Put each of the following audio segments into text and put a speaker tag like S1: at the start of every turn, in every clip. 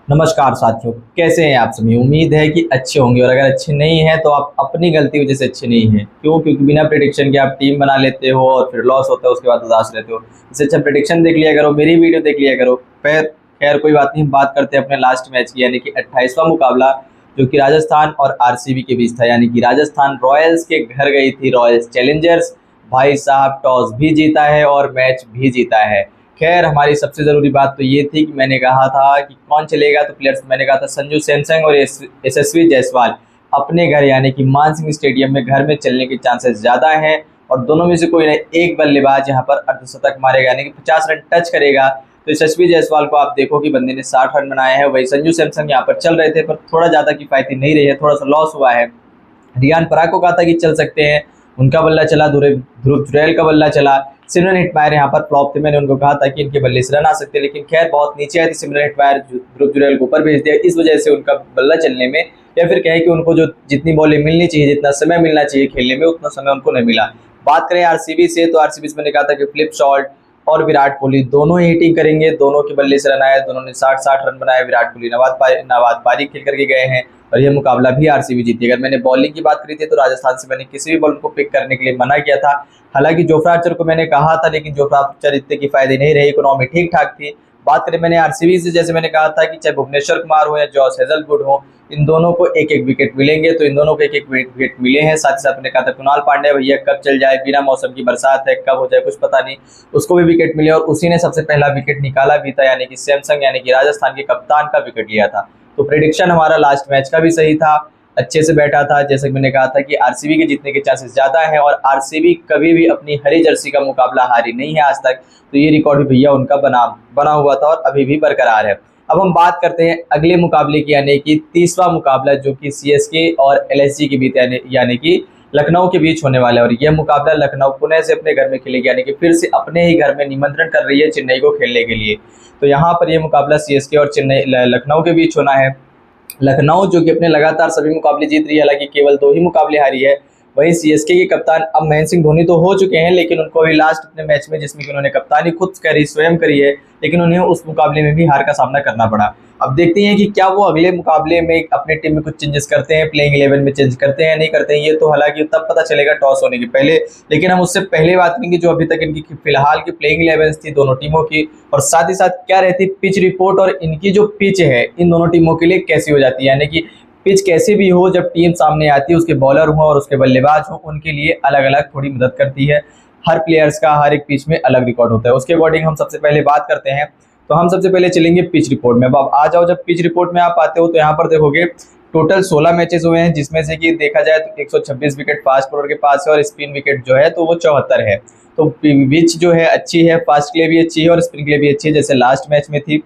S1: नमस्कार साथियों, कैसे हैं आप सभी। उम्मीद है कि अच्छे होंगे और अगर अच्छे नहीं हैं तो आप अपनी गलती वजह से अच्छे नहीं हैं। क्यों? क्योंकि बिना प्रेडिक्शन के आप टीम बना लेते हो और फिर लॉस होता है, उसके बाद उदास रहते हो। इससे अच्छा प्रेडिक्शन देख लिया करो, मेरी वीडियो देख लिया करो। फिर खैर कोई बात नहीं, बात करते हैं अपने लास्ट मैच की, यानी कि 28वां मुकाबला जो कि राजस्थान और आरसीबी के बीच था। यानी कि राजस्थान रॉयल्स के घर गई थी रॉयल्स चैलेंजर्स। भाई साहब, टॉस भी जीता है और मैच भी जीता है। खैर, हमारी सबसे ज़रूरी बात तो ये थी कि मैंने कहा था कि कौन चलेगा, तो प्लेयर्स मैंने कहा था संजू सैमसंग और यशस्वी जायसवाल अपने घर यानी कि मान सिंह स्टेडियम में घर में चलने के चांसेस ज़्यादा हैं। और दोनों में से कोई ना एक बल्लेबाज यहाँ पर अर्धशतक मारेगा, यानी कि 50 रन टच करेगा। तो यशस्वी जायसवाल को आप देखो कि बंदे ने 60 रन बनाए हैं। वही संजू सैमसंग यहाँ पर चल रहे थे पर थोड़ा ज़्यादा किफायती नहीं रही है, थोड़ा सा लॉस हुआ है। रियान पराग को कहा था कि चल सकते हैं, उनका बल्ला चला। ध्रुव जुरैल का बल्ला चला। सिमरन हिटमायर यहाँ पर फ्लॉप थे, मैंने उनको कहा था कि इनके बल्ले से रन आ सकते हैं, लेकिन खैर बहुत नीचे आई थी सिमरन हिटमायर। ध्रुव जुरैल को ऊपर भेज दिया, इस वजह से उनका बल्ला चलने में, या फिर कहें कि उनको जो जितनी बॉलें मिलनी चाहिए, जितना समय मिलना चाहिए खेलने में, उतना समय उनको नहीं मिला। बात करें आरसीबी से, तो आरसीबी से मैंने कहा था कि फ्लिप शॉट और विराट कोहली दोनों ही हिटिंग करेंगे। दोनों के बल्ले से रन आए, दोनों ने 60-60 रन बनाए। विराट कोहली नवाद पारी खेल करके गए हैं और यह मुकाबला भी आरसीबी जीती। अगर मैंने बॉलिंग की बात करी थी तो राजस्थान से मैंने किसी भी बॉलर को पिक करने के लिए मना किया था। हालांकि जोफ्रा आर्चर को मैंने कहा था, लेकिन जोफ्रा आर्चर इतने की फायदे नहीं रहे, इकोनॉमी ठीक ठाक थी। बात करें मैंने आरसीबी से, जैसे मैंने कहा था कि चाहे भुवनेश्वर कुमार हो या जॉस हेजलवुड हो, इन दोनों को एक एक विकेट मिलेंगे। तो इन दोनों को एक एक विकेट मिले हैं। साथ ही साथ मैंने कहा था कुणाल पांड्या भैया कब चल जाए, बिना मौसम की बरसात है, कब हो जाए कुछ पता नहीं, उसको भी विकेट मिले और उसी ने सबसे पहला विकेट निकाला भी था, यानी कि सैमसंग, यानी कि राजस्थान के कप्तान का विकेट लिया था। तो प्रेडिक्शन हमारा लास्ट मैच का भी सही था, अच्छे से बैठा था। जैसे कि मैंने कहा था कि आरसीबी के जीतने के चांसेस ज़्यादा हैं और आरसीबी कभी भी अपनी हरी जर्सी का मुकाबला हारी नहीं है आज तक। तो ये रिकॉर्ड भी भैया उनका बना हुआ था और अभी भी बरकरार है। अब हम बात करते हैं अगले मुकाबले की, यानी कि तीसरा मुकाबला जो कि सीएसके और एलएसजी के बीच यानी कि लखनऊ के बीच होने वाला है। और यह मुकाबला लखनऊ पुणे से अपने घर में खेलेगी, यानी कि फिर से अपने ही घर में निमंत्रण कर रही है चेन्नई को खेलने के लिए। तो यहाँ पर यह मुकाबला सीएसके और लखनऊ के बीच होना है। लखनऊ जो कि अपने लगातार सभी मुकाबले जीत रही है, हालांकि केवल 2 ही मुकाबले हारी है। वहीं सीएसके के कप्तान अब महेंद्र सिंह धोनी तो हो चुके हैं, लेकिन उनको अभी लास्ट अपने मैच में, जिसमें कि उन्होंने कप्तानी खुद करी, स्वयं करी है, लेकिन उन्हें उस मुकाबले में भी हार का सामना करना पड़ा। अब देखते हैं कि क्या वो अगले मुकाबले में अपने टीम में कुछ चेंजेस करते हैं, प्लेइंग 11 में चेंज करते हैं या नहीं करते हैं। ये तो हालांकि तब पता चलेगा टॉस होने के पहले, लेकिन हम उससे पहले बात करेंगे जो अभी तक इनकी फिलहाल की प्लेइंग 11 थी दोनों टीमों की, और साथ ही साथ क्या रहती पिच रिपोर्ट और इनकी जो पिच है इन दोनों टीमों के लिए कैसी हो जाती है। यानी कि पिच कैसी भी हो, जब टीम सामने आती है, उसके बॉलर हो और उसके बल्लेबाज हो, उनके लिए अलग अलग थोड़ी मदद करती है। हर प्लेयर्स का हर एक पिच में अलग रिकॉर्ड होता है। उसके अकॉर्डिंग हम सबसे पहले बात करते हैं, तो हम सबसे पहले चलेंगे पिच रिपोर्ट में। अब आ जाओ, जब पिच रिपोर्ट में आप आते हो तो यहाँ पर देखोगे टोटल 16 मैचेस हुए हैं, जिसमें से कि देखा जाए तो 126 विकेट फास्ट बॉलर के पास है और स्पिन विकेट जो है तो वो 74 है। तो पिच जो है अच्छी है, फास्ट के लिए भी अच्छी है और स्पिन के लिए भी अच्छी है, जैसे लास्ट मैच में थी।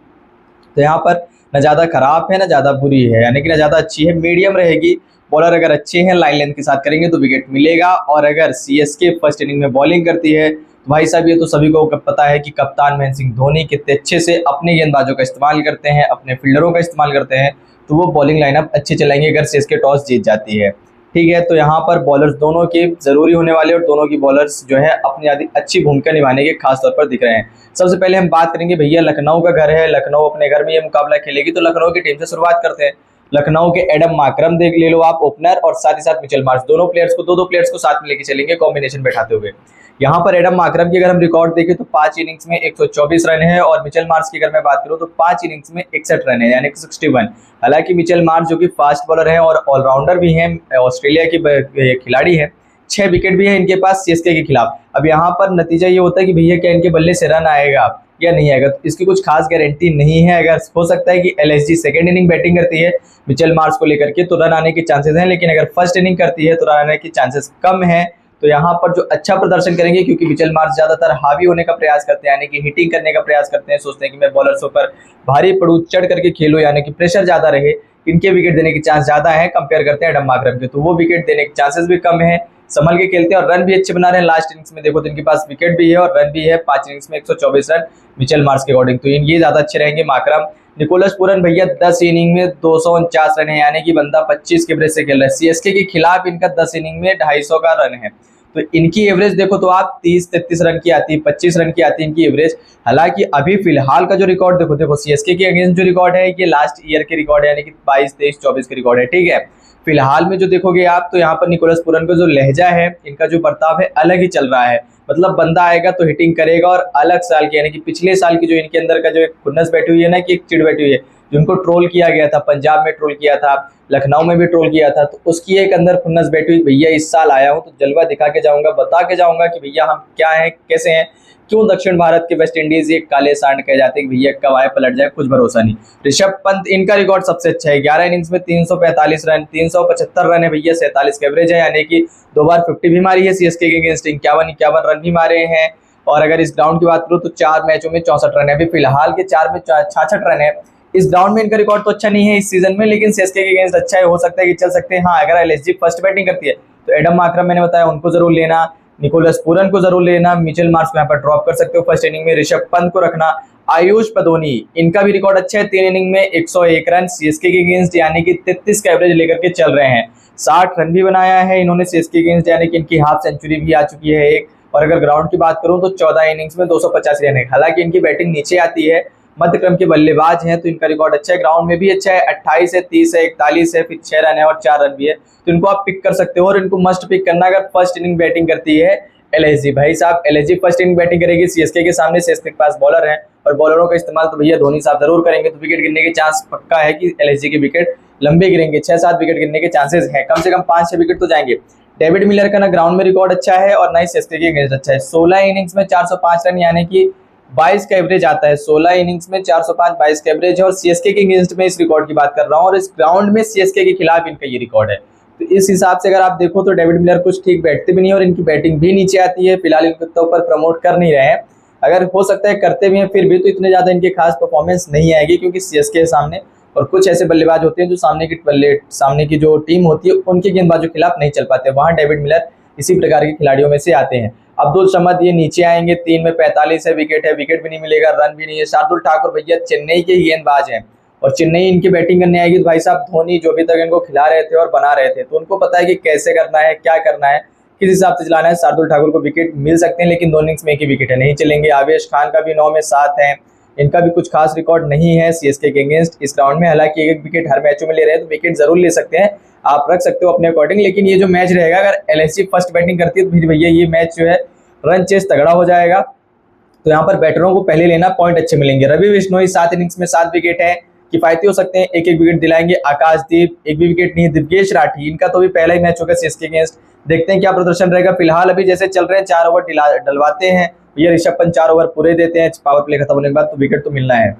S1: तो यहाँ पर ना ज़्यादा खराब है ना ज़्यादा बुरी है, यानी कि ना ज़्यादा अच्छी है, मीडियम रहेगी। बॉलर अगर अच्छे हैं, लाइन लेंथ के साथ करेंगे तो विकेट मिलेगा। और अगर सीएसके फर्स्ट इनिंग में बॉलिंग करती है तो भाई साहब, ये तो सभी को पता है कि कप्तान महेंद्र सिंह धोनी कितने अच्छे से अपने गेंदबाजों का इस्तेमाल करते हैं, अपने फील्डरों का इस्तेमाल करते हैं। तो वो बॉलिंग लाइनअप अच्छी चलाएंगे अगर सीएसके टॉस जीत जाती है। ठीक है, तो यहाँ पर बॉलर्स दोनों के जरूरी होने वाले और दोनों की बॉलर्स जो है अपनी आदि अच्छी भूमिका निभाने के खास तौर पर दिख रहे हैं। सबसे पहले हम बात करेंगे भैया, लखनऊ का घर है, लखनऊ अपने घर में ये मुकाबला खेलेगी, तो लखनऊ की टीम से शुरुआत करते हैं। लखनऊ के एडम माकरम देख ले लो आप ओपनर, और साथ ही साथ मिचेल मार्श, दोनों प्लेयर्स को दो प्लेयर्स को साथ में लेके चलेंगे कॉम्बिनेशन बैठाते हुए। यहाँ पर एडम माकरम की अगर हम रिकॉर्ड देखें तो 5 इनिंग्स में 124 रन है, और मिचेल मार्श की अगर मैं बात करूँ तो 5 इनिंग्स में 61 रन है, यानी कि 61। हालांकि मिचेल मार्श जो कि फास्ट बॉलर है और ऑलराउंडर भी है, ऑस्ट्रेलिया की खिलाड़ी है, 6 विकेट भी है इनके पास सीएसके के खिलाफ। अब यहाँ पर नतीजा ये होता है कि भैया क्या इनके बल्ले से रन आएगा या नहीं आएगा, तो इसकी कुछ खास गारंटी नहीं है। अगर हो सकता है कि एलएसजी सेकंड इनिंग बैटिंग करती है मिचेल मार्श को लेकर के तो रन आने के चांसेस हैं, लेकिन अगर फर्स्ट इनिंग करती है तो रन आने के चांसेस कम है। तो यहाँ पर जो अच्छा प्रदर्शन करेंगे, क्योंकि मिचेल मार्श ज्यादातर हावी होने का प्रयास करते हैं, यानी कि हिटिंग करने का प्रयास करते हैं, सोचते हैं कि मैं बॉलर्स ऊपर भारी पड़ू, चढ़ करके खेलूं, यानी कि प्रेशर ज्यादा रहे, इनके विकेट देने के चांस ज्यादा है कंपेयर करते हैं एडम माकरम के। तो वो विकेट देने के चांसेस भी कम है, संभल के खेलते हैं और रन भी अच्छे बना रहे हैं। लास्ट इनिंग्स में देखो तो इनके पास विकेट भी है और रन भी है, 5 इनिंग्स में 124 रन मिचेल मार्श के अकॉर्डिंग, तो ये ज्यादा अच्छे रहेंगे माकरम। निकोलस पूरन भैया 10 इनिंग में 249 रन है, यानी कि बंदा 25 के एवरेज से खेल रहा है। सीएसके के खिलाफ इनका 10 इनिंग में 250 का रन है, तो इनकी एवरेज देखो तो आप 30-33 रन की आती है, 25 रन की आती है इनकी एवरेज। हालांकि अभी फिलहाल का जो रिकॉर्ड देखो सीएसके के अगेंस्ट जो रिकॉर्ड है ये लास्ट ईयर के रिकॉर्ड है, यानी कि 22, 23, 24 के रिकॉर्ड है, ठीक है। फिलहाल में जो देखोगे आप तो यहाँ पर निकोलस पूरन का जो लहजा है, इनका जो बर्ताव है अलग ही चल रहा है। मतलब बंदा आएगा तो हिटिंग करेगा, और अलग साल की यानी कि पिछले साल की जो इनके अंदर का जो एक खुन्नस बैठी हुई है ना, कि एक चिड़ बैठी हुई है, जिनको ट्रोल किया गया था, पंजाब में ट्रोल किया था, लखनऊ में भी ट्रोल किया था, तो उसकी एक अंदर खुन्नस बैठी हुई, भैया इस साल आया हूँ तो जलवा दिखा के जाऊंगा, बता के जाऊंगा कि भैया हम क्या हैं, कैसे हैं, क्यों दक्षिण भारत के वेस्ट इंडीज ये काले सांड कहे जाते हैं कि भैया कब आए पलट जाए, कुछ भरोसा नहीं। ऋषभ पंत इनका रिकॉर्ड सबसे अच्छा है, 11 इनिंग्स में 345 रन, 375 रन है भैया, 47 का एवरेज है, यानी कि 2 बार 50 भी मारी है सीएसके के अगेंस्ट, 51 रन भी मारे हैं। और अगर इस ग्राउंड की बात करूँ तो 4 मैचों में 64 रन है, अभी फिलहाल के 4 में 66 रन है। इस ग्राउंड में इनका रिकॉर्ड तो अच्छा नहीं है इस सीजन में, लेकिन सीएसके के अगेंस्ट अच्छा है, हो सकता है कि चल सकते हैं। हाँ, अगर एलएसजी फर्स्ट बैटिंग करती है तो एडम मार्करम मैंने बताया उनको जरूर लेना, निकोलस पूरन को जरूर लेना, मिचेल मार्श को यहाँ पर ड्रॉप कर सकते हो फर्स्ट इनिंग में, ऋषभ पंत को रखना, आयुष पदोनी इनका भी रिकॉर्ड अच्छा है, 3 इनिंग में 101 रन सीएसके के अगेंस्ट, यानी कि 33 का एवरेज लेकर के चल रहे हैं। 60 रन भी बनाया है इन्होंने सीएसके के अगेंस्ट, यानी कि इनकी हाफ सेंचुरी भी आ चुकी है एक। और अगर ग्राउंड की बात करूं तो 14 इनिंग्स में 285 रन है। हालांकि इनकी बैटिंग नीचे आती है, मध्य क्रम के बल्लेबाज हैं, तो इनका रिकॉर्ड अच्छा है, ग्राउंड में भी अच्छा है, 28 है, 30 है, 41 है, फिर 6 रन है और 4 रन भी है, तो इनको आप पिक कर सकते हो। और इनको मस्ट पिक करना अगर फर्स्ट इनिंग बैटिंग करती है एलएसजी, भाई साहब एलएसजी फर्स्ट इनिंग बैटिंग करेगी सीएसके के सामने, सीएसके के पास बॉलर है और बॉलरों का इस्तेमाल तो भैया धोनी साहब जरूर करेंगे, तो विकेट गिरने के चांस पक्का है कि एलएसजी के विकेट लंबे गिरेंगे, 6-7 विकेट गिरने के चांसेस हैं, कम से कम 5-6 विकेट तो जाएंगे। डेविड मिलर का ना ग्राउंड में रिकॉर्ड अच्छा है और ना ही सीएसके के अगेंस्ट अच्छा है, 16 इनिंग्स में 405 रन, यानी कि 22 का एवरेज आता है, 16 इनिंग्स में 405, 22 का एवरेज है। और सीएसके के अगेंस्ट में इस रिकॉर्ड की बात कर रहा हूँ, और इस ग्राउंड में सीएसके के खिलाफ इनका ये रिकॉर्ड है। तो इस हिसाब से अगर आप देखो तो डेविड मिलर कुछ ठीक बैठते भी नहीं और इनकी बैटिंग भी नीचे आती है, फिलहाल इनके ऊपर प्रमोट कर नहीं रहे हैं, अगर हो सकता है करते भी हैं फिर भी तो इतने ज्यादा इनके खास परफॉर्मेंस नहीं आएगी, क्योंकि सीएसके के सामने और कुछ ऐसे बल्लेबाज होते हैं जो सामने की जो टीम होती है उनके गेंदबाजों के खिलाफ नहीं चल पाते, वहां डेविड मिलर इसी प्रकार के खिलाड़ियों में से आते हैं। अब्दुल समद ये नीचे आएंगे, 3 में 45 है, विकेट भी नहीं मिलेगा, रन भी नहीं है। शार्दुल ठाकुर भैया चेन्नई के गेंदबाज हैं और चेन्नई इनकी बैटिंग करने आएगी तो भाई साहब धोनी जो भी तक इनको खिला रहे थे और बना रहे थे, तो उनको पता है कि कैसे करना है, क्या करना है, किस हिसाब से चलाना है। शार्दुल ठाकुर को विकेट मिल सकते हैं, लेकिन 2 इनिंग्स में एक ही विकेट है, नहीं चलेंगे। आवेश खान का भी 9 में 7 है, इनका भी कुछ खास रिकॉर्ड नहीं है सीएसके के अगेंस्ट इस ग्राउंड में। हालांकि एक विकेट हर मैचों में ले रहे हैं तो विकेट जरूर ले सकते हैं, आप रख सकते हो अपने अकॉर्डिंग। लेकिन ये जो मैच रहेगा अगर एलएसजी फर्स्ट बैटिंग करती है तो फिर भैया ये मैच जो है रन चेस तगड़ा हो जाएगा। तो यहाँ पर बैटरों को पहले लेना, पॉइंट अच्छे मिलेंगे। रवि बिश्नोई 7 इनिंग्स में 7 विकेट है, किफायती हो सकते हैं, एक विकेट दिलाएंगे। आकाशदीप एक भी विकेट नहीं है। दिव्येश राठी इनका तो भी पहला ही मैच होगा सीएसके अगेंस्ट, देखते हैं क्या प्रदर्शन रहेगा। फिलहाल अभी जैसे चल रहे हैं 4 ओवर डलवाते हैं ये ऋषभ पंत, 4 ओवर पूरे देते हैं, पावर प्ले खत्म होने के बाद तो विकेट तो मिलना है।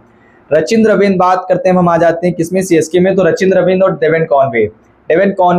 S1: रचिंद्र रविंद्र बात करते हैं, हम आ जाते हैं किसमें, सीएसके में। तो रचिंद्र रविंद्र और डेवन कॉनवे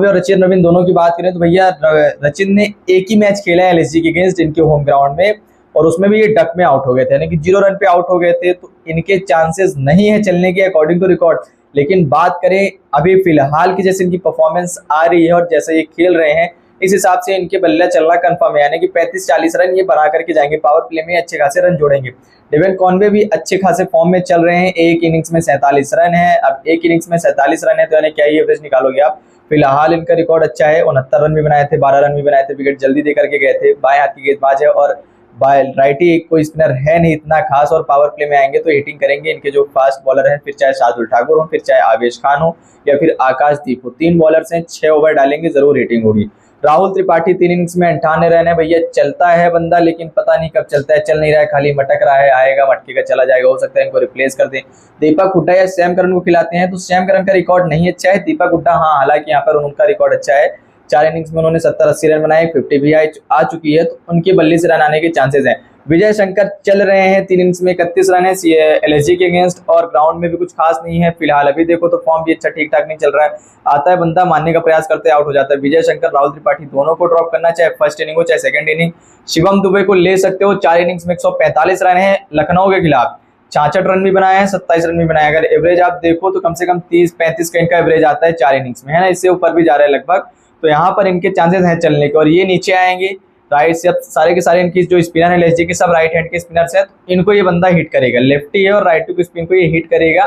S1: और रचिंद्र रविंद्र दोनों की बात करें तो भैया रचिंद्र ने एक ही मैच खेला है एलएसजी के अगेंस्ट इनके होम ग्राउंड में, और उसमें भी ये डक में आउट हो गए थे, यानी कि 0 रन पे आउट हो गए थे, तो इनके चांसेस नहीं है चलने के अकॉर्डिंग टू रिकॉर्ड। लेकिन बात करें अभी फिलहाल की जैसे इनकी परफॉर्मेंस आ रही है और जैसे ये खेल रहे हैं, इस हिसाब से इनके बल्ला चलना कंफर्म है, यानी कि 35-40 रन ये बना करके जाएंगे, पावर प्ले में अच्छे खासे रन जोड़ेंगे। डेवन कॉनवे भी अच्छे खासे फॉर्म में चल रहे हैं, एक इनिंग्स में 47 रन है। अब एक इनिंग्स में 47 रन है तो यानी क्या ही एवरेज निकालोगे आप। फिलहाल इनका रिकॉर्ड अच्छा है, 69 रन भी बनाए थे, 12 रन भी बनाए थे, विकेट जल्दी दे करके गए थे। बाएं हाथ की गेंदबाज है और राइटी कोई स्पिनर है नहीं इतना खास, और पावर प्ले में आएंगे तो हिटिंग करेंगे इनके जो फास्ट बॉलर हैं, फिर चाहे शार्दुल ठाकुर हो, फिर चाहे आवेश खान हो या फिर आकाशदीप हो, 3 बॉलर्स हैं, 6 ओवर डालेंगे जरूर हिटिंग होगी। राहुल त्रिपाठी 3 इनिंग्स में 58 रन है, भैया चलता है बंदा, लेकिन पता नहीं कब चलता है, चल नहीं रहा है, खाली मटक रहा है, आएगा मटकेगा चला जाएगा, हो सकता है इनको रिप्लेस कर दें। दीपक हुड्डा या सैम करन को खिलाते हैं तो सैम करन का रिकॉर्ड नहीं अच्छा है, दीपक हुड्डा हाँ हालांकि यहाँ पर उनका रिकॉर्ड अच्छा है, 4 इनिंग्स में उन्होंने 70-80 रन बनाए, 50 भी आ चुकी है, तो उनके बल्ले से रन आने के चांसेस हैं। विजय शंकर चल रहे हैं, 3 इनिंग्स में 31 रन है एलएसजी के अगेंस्ट, और ग्राउंड में भी कुछ खास नहीं है फिलहाल। अभी देखो तो फॉर्म भी अच्छा ठीक ठाक नहीं चल रहा है, आता है बंदा मानने का प्रयास करते आउट हो जाता है। विजय शंकर राहुल त्रिपाठी दोनों को ड्रॉप करना, चाहे फर्स्ट इनिंग हो चाहे सेकंड इनिंग। शिवम दुबे को ले सकते हो, 4 इनिंग्स में 145 रन है लखनऊ के खिलाफ, 66 रन भी बनाए हैं, 27 रन भी बनाए। अगर एवरेज आप देखो तो कम से कम 30-35 का इनका एवरेज आता है 4 इनिंग्स में, है ना, इससे ऊपर भी जा रहा है लगभग, तो यहाँ पर इनके चांसेस हैं चलने के। और ये नीचे आएंगे राइट से, अब सारे के सारे इनकी जो स्पिनर है एलएसजी के सब राइट हैंड के स्पिनर्स हैं, तो इनको ये बंदा हिट करेगा, लेफ्टी है और राइट टू स्पिन को ये हिट करेगा,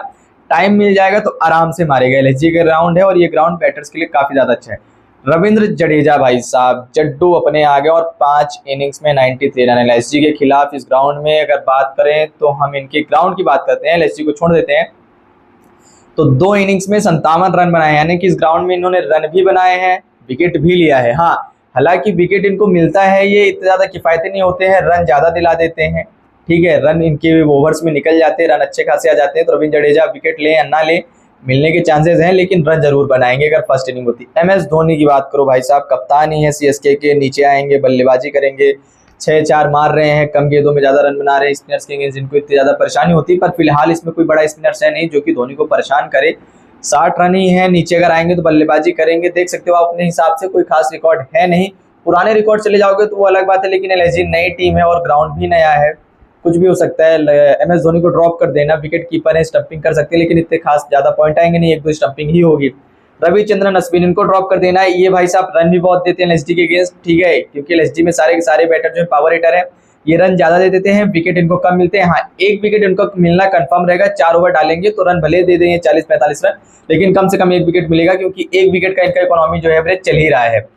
S1: टाइम मिल जाएगा तो आराम से मारेगा। एलएसजी का ग्राउंड है और ये ग्राउंड बैटर्स के लिए काफी ज्यादा अच्छा है। रविंद्र जडेजा भाई साहब जड्डू अपने आ गए और 5 इनिंग्स में 93 रन एलएसजी के खिलाफ इस ग्राउंड में। अगर बात करें तो हम इनके ग्राउंड की बात करते हैं, एलएसजी को छोड़ देते हैं। तो 2 इनिंग्स में 57 रन बनाए, यानी कि इस ग्राउंड में इन्होंने रन भी बनाए हैं, विकेट भी लिया है। हाँ, हालांकि विकेट इनको मिलता है, ये इतने ज़्यादा किफ़ायती नहीं होते हैं, रन ज़्यादा दिला देते हैं। ठीक है, रन इनके ओवर्स में निकल जाते हैं, रन अच्छे खासे आ जाते हैं। तो रविंद्र जडेजा विकेट ले या ना ले, मिलने के चांसेस हैं, लेकिन रन जरूर बनाएंगे अगर फर्स्ट इनिंग होती। MS धोनी की बात करो भाई साहब, कप्तान ही है CSK के, नीचे आएंगे, बल्लेबाजी करेंगे, 6-4 मार रहे हैं, कम गेंदों में ज़्यादा रन बना रहे हैं। स्पिनर्स के अगेंस्ट इनको इतनी ज़्यादा परेशानी होती है, पर फिलहाल इसमें कोई बड़ा स्पिनर्स है नहीं जो कि धोनी को परेशान करे। 60 रन ही है, नीचे अगर आएंगे तो बल्लेबाजी करेंगे। देख सकते हो आप अपने हिसाब से, कोई खास रिकॉर्ड है नहीं। पुराने रिकॉर्ड चले जाओगे तो वो अलग बात है, लेकिन एलएसजी नई टीम है और ग्राउंड भी नया है, कुछ भी हो सकता है। MS धोनी को ड्रॉप कर देना, विकेट कीपर है, स्टंपिंग कर सकते हैं, लेकिन इतने खास ज्यादा पॉइंट आएंगे नहीं, 1-2 स्टंपिंग ही होगी। रविचंद्रन अश्विन, इनको ड्रॉप कर देना है। ये भाई साहब रन भी बहुत देते हैं एलएसजी के अगेंस्ट, ठीक है, क्योंकि एलएसजी में सारे के सारे बैटर जो है पावर हिटर है, ये रन ज्यादा दे देते हैं, विकेट इनको कम मिलते हैं। हाँ, 1 विकेट इनको मिलना कंफर्म रहेगा, 4 ओवर डालेंगे तो रन भले दे देंगे 40-45 रन, लेकिन कम से कम 1 विकेट मिलेगा, क्योंकि 1 विकेट का इनका इकोनॉमी जो है एवरेज चल ही रहा है।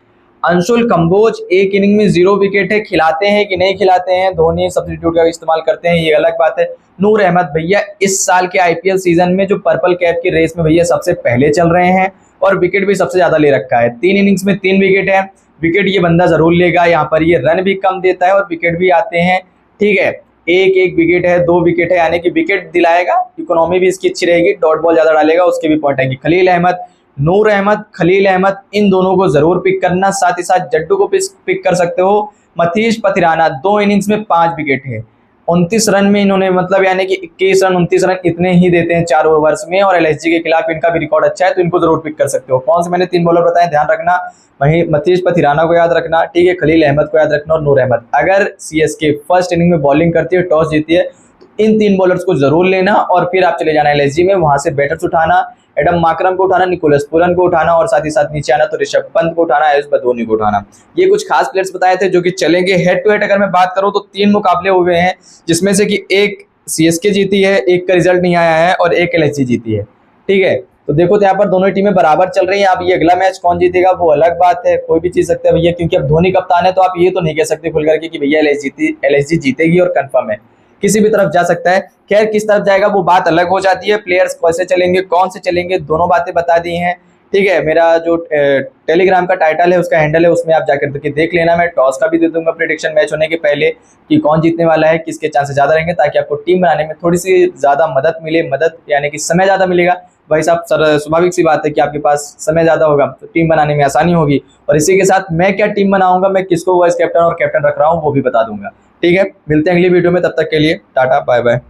S1: अंशुल कंबोज 1 इनिंग में 0 विकेट है, खिलाते हैं कि नहीं खिलाते हैं, धोनी सब्स्टिट्यूट का इस्तेमाल करते हैं, ये अलग बात है। नूर अहमद भैया इस साल के IPL सीजन में जो पर्पल कैप की रेस में भैया सबसे पहले चल रहे हैं और विकेट भी सबसे ज्यादा ले रखा है। 3 इनिंग्स में 3 विकेट है, विकेट ये बंदा जरूर लेगा। यहाँ पर ये रन भी कम देता है और विकेट भी आते हैं, ठीक है। 1 विकेट है, 2 विकेट है, यानी कि विकेट दिलाएगा, इकोनॉमी भी इसकी अच्छी रहेगी, डॉट बॉल ज्यादा डालेगा, उसके भी पॉइंट आएंगे। खलील अहमद, नूर अहमद, खलील अहमद, इन दोनों को जरूर पिक करना, साथ ही साथ जड्डू को पिक कर सकते हो। मथीश पथिराना 2 इनिंग्स में 5 विकेट है, 29 रन में इन्होंने, मतलब यानी कि 21 रन 29 रन इतने ही देते हैं 4 ओवर्स में, और एलएसजी के खिलाफ इनका भी रिकॉर्ड अच्छा है, तो इनको जरूर पिक कर सकते हो। कौन से मैंने 3 बॉलर बताए, ध्यान रखना, वहीं मथीश पथिराना को याद रखना, ठीक है, खलील अहमद को याद रखना और नूर अहमद। अगर CSK फर्स्ट इनिंग में बॉलिंग करती है, टॉस जीती है, तो इन 3 बॉलर्स को जरूर लेना और फिर आप चले जाना एलएसजी में, वहां से बैटर्स उठाना, एडम माकरम को उठाना, निकोलस पूरन को उठाना, और साथ ही साथ नीचे आना तो ऋषभ पंत को उठाना, आयुष बदोनी को उठाना। ये कुछ खास प्लेयर्स बताए थे जो कि चलेंगे। हेड टू हेड अगर मैं बात करूं तो 3 मुकाबले हुए हैं, जिसमें से कि 1 CSK जीती है, 1 का रिजल्ट नहीं आया है और 1 LSG जीती है, ठीक है। तो देखो तो यहाँ पर दोनों टीमें बराबर चल रही हैं। अब ये अगला मैच कौन जीतेगा वो अलग बात है, कोई भी जीत सकता है भैया, क्योंकि अब धोनी कप्तान है, तो आप ये तो नहीं कह सकते खुल करके कि भैया LSG जीतेगी और कंफर्म है, किसी भी तरफ जा सकता है। खैर, किस तरफ जाएगा वो बात अलग हो जाती है, प्लेयर्स कैसे चलेंगे, कौन से चलेंगे, दोनों बातें बता दी हैं, ठीक है। मेरा जो टेलीग्राम का टाइटल है, उसका हैंडल है, उसमें आप जाकर के देख लेना। मैं टॉस का भी दे दूंगा प्रेडिक्शन मैच होने के पहले कि कौन जीतने वाला है, किसके चांसेस ज्यादा रहेंगे, ताकि आपको टीम बनाने में थोड़ी सी ज्यादा मदद मिले, मदद यानी कि समय ज्यादा मिलेगा। भाई साहब, स्वाभाविक सी बात है कि आपके पास समय ज्यादा होगा तो टीम बनाने में आसानी होगी, और इसी के साथ मैं क्या टीम बनाऊंगा, मैं किसको वाइस कैप्टन और कैप्टन रख रहा हूँ वो भी बता दूंगा, ठीक है। मिलते हैं अगली वीडियो में, तब तक के लिए टाटा बाय बाय।